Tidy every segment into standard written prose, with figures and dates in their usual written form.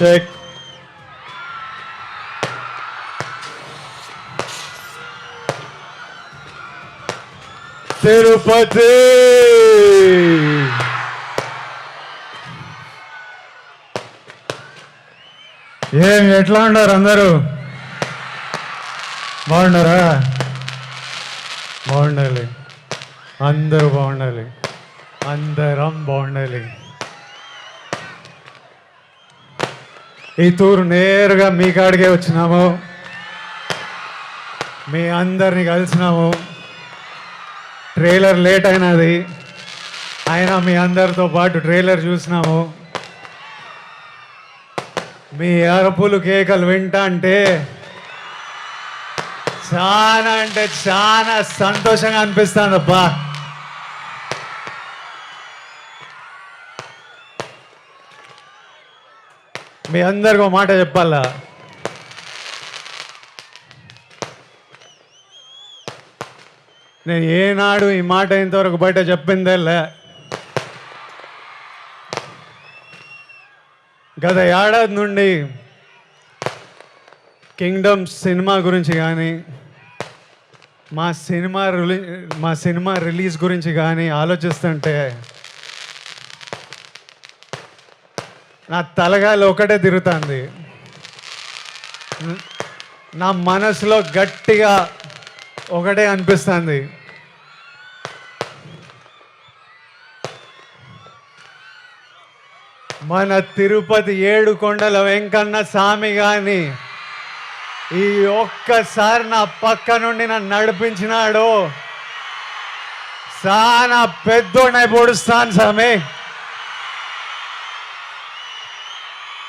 Check. Tirupati ఏం ఎట్లా ఉన్నారు అందరూ? బాగున్నారా? బాగుండాలి, అందరూ బాగుండాలి, అందరం బాగుండాలి. ఈ తూరు నేరుగా మీ కాడికే వచ్చినాము, మీ అందరినీ కలిసినాము. ట్రైలర్ లేట్ అయినది, అయినా మీ అందరితో పాటు ట్రైలర్ చూసినాము. మీ అరుపులు కేకలు వింటా అంటే చాలా సంతోషంగా అనిపిస్తుంది అబ్బా. మీ అందరికీ ఒక మాట చెప్పాలా, నేను ఏనాడు ఈ మాట ఇంతవరకు బయట చెప్పిందేలే. గత ఏడాది నుండి కింగ్డమ్ సినిమా గురించి కానీ మా సినిమా రిలీజ్ గురించి కానీ ఆలోచిస్తుంటే నా తలగాలి ఒకటే తిరుగుతుంది. నా మనసులో గట్టిగా ఒకటే అనిపిస్తుంది, మన తిరుపతి ఏడుకొండల వెంకన్న స్వామి గాని ఈ ఒక్కసారి నా పక్క నుండి నన్ను నడిపించినాడు. చాలా పెద్దోడై పొడుస్తాను స్వామి,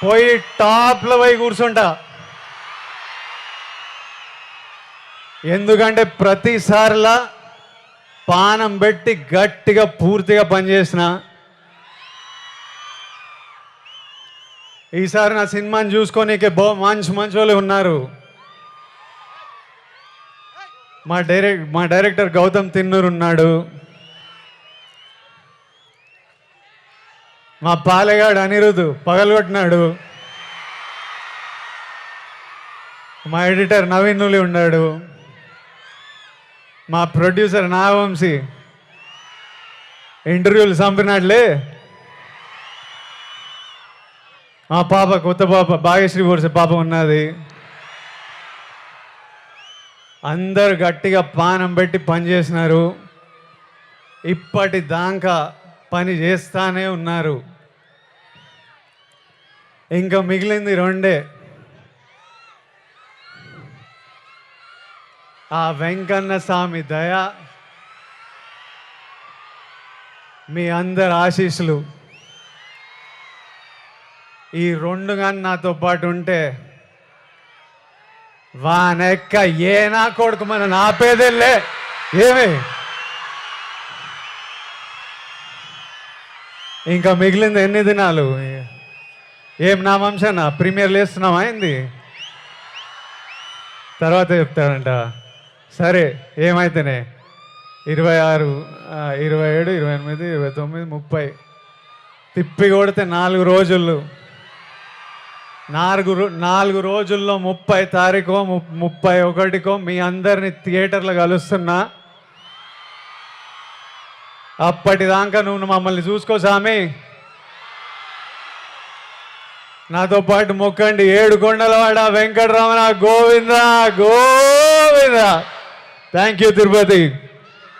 పోయి టాప్లో పోయి కూర్చుంటా. ఎందుకంటే ప్రతిసారిలా పానం పెట్టి గట్టిగా పూర్తిగా పనిచేసిన. ఈసారి నా సినిమాని చూసుకోనీకే మంచి వాళ్ళు ఉన్నారు. మా డైరెక్టర్ గౌతమ్ తిన్నూరు ఉన్నాడు, మా పాలెగాడు అనిరుద్ పగలగొట్టినాడు, మా ఎడిటర్ నవీన్ నులి ఉన్నాడు, మా ప్రొడ్యూసర్ నాగవంశీ ఇంటర్వ్యూలు చంపినాడులే, మా పాప కొత్త పాప భాగ్యశ్రీ బోర్సే పాప ఉన్నది. అందరు గట్టిగా పానం పెట్టి పనిచేసినారు, ఇప్పటిదాకా పని చేస్తానే ఉన్నారు. ఇంకా మిగిలింది రెండే, ఆ వెంకన్న స్వామి దయ, మీ అందరి ఆశీస్సులు. ఈ రెండు కానీ నాతో పాటు ఉంటే వానెక్క ఏనా కొడుకు మన నాపేదెళ్ళే. ఏమి ఇంకా మిగిలింది ఎన్ని దినాలు? ఏం నా వంశనా ప్రీమియర్ లేస్తున్నావా అయింది, తర్వాత చెప్తాడంట. సరే ఏమైతేనే 26, 27, 28, 29, 30 తిప్పి కొడితే 4 రోజులు. 4 రోజుల్లో 30 తారీఖు 31కో మీ అందరిని థియేటర్లో కలుస్తున్నా. అప్పటిదాకా నువ్వు మమ్మల్ని చూసుకో స్వామి, నాతో పాటు మొక్కండి. ఏడుకొండలవాడ వెంకటరమణ గోవింద గోవింద. Thank you Tirupati.